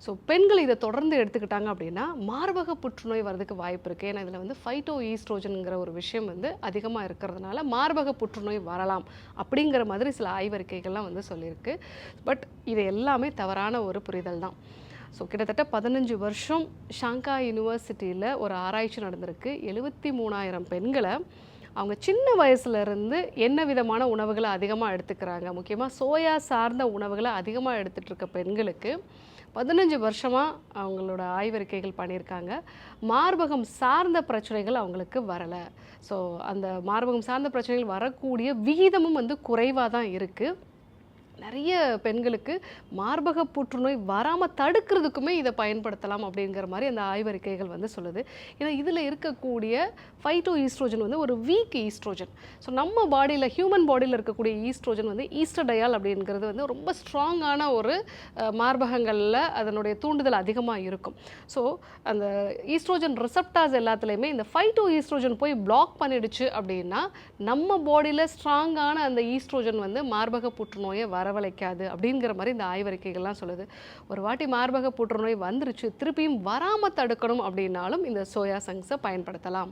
So பெண்கள் இதை தொடர்ந்து எடுத்துக்கிட்டாங்க அப்படின்னா மார்பக புற்றுநோய் வரதுக்கு வாய்ப்பு இருக்குது. ஏன்னா இதில் வந்து ஃபைட்டோ ஈஸ்ட்ரோஜனுங்கிற ஒரு விஷயம் வந்து அதிகமாக இருக்கிறதுனால மார்பக புற்றுநோய் வரலாம் அப்படிங்கிற மாதிரி சில ஆய்வறிக்கைகள்லாம் வந்து சொல்லியிருக்கு. பட் இது எல்லாமே தவறான ஒரு புரிதல் தான். ஸோ கிட்டத்தட்ட 15 வருஷம் ஷாங்காய் யூனிவர்சிட்டியில் ஒரு ஆராய்ச்சி நடந்திருக்கு. 73,000 பெண்களை அவங்க சின்ன வயசுலேருந்து என்ன விதமான உணவுகளை அதிகமாக எடுத்துக்கிறாங்க, முக்கியமாக சோயா சார்ந்த உணவுகளை அதிகமாக எடுத்துகிட்டு இருக்க பெண்களுக்கு 15 வருஷமாக அவங்களோட ஆய்வறிக்கைகள் பண்ணியிருக்காங்க. மார்பகம் சார்ந்த பிரச்சனைகள் அவங்களுக்கு வரலை. ஸோ அந்த மார்பகம் சார்ந்த பிரச்சனைகள் வரக்கூடிய விகிதமும் வந்து குறைவாக தான் இருக்குது. நிறைய பெண்களுக்கு மார்பக புற்றுநோய் வராமல் தடுக்கிறதுக்குமே இதை பயன்படுத்தலாம் அப்படிங்கிற மாதிரி அந்த ஆய்வறிக்கைகள் வந்து சொல்லுது. ஏன்னா இதில் இருக்கக்கூடிய ஃபைட்டோ ஈஸ்ட்ரோஜன் வந்து ஒரு வீக் ஈஸ்ட்ரோஜன். ஸோ நம்ம பாடியில் ஹியூமன் பாடியில் இருக்கக்கூடிய ஈஸ்ட்ரோஜன் வந்து ஈஸ்டர்டயால் அப்படிங்கிறது வந்து ரொம்ப ஸ்ட்ராங்கான ஒரு மார்பகங்களில் அதனுடைய தூண்டுதல் அதிகமாக இருக்கும். ஸோ அந்த ஈஸ்ட்ரோஜன் ரிசப்டார்ஸ் எல்லாத்துலேயுமே இந்த ஃபைட்டோ ஈஸ்ட்ரோஜன் போய் பிளாக் பண்ணிடுச்சு அப்படின்னா நம்ம பாடியில் ஸ்ட்ராங்கான அந்த ஈஸ்ட்ரோஜன் வந்து மார்பக புற்றுநோயை வரவழைக்காது அப்படிங்கிற மாதிரி இந்த ஆய்வறிக்கைகள்லாம் சொல்லுது. ஒரு வாட்டி மார்பக புற்றுநோய் வந்துருச்சு, திருப்பியும் வராமல் தடுக்கணும் அப்படின்னாலும் இந்த சோயா சங்க்ஸை பயன்படுத்தலாம்.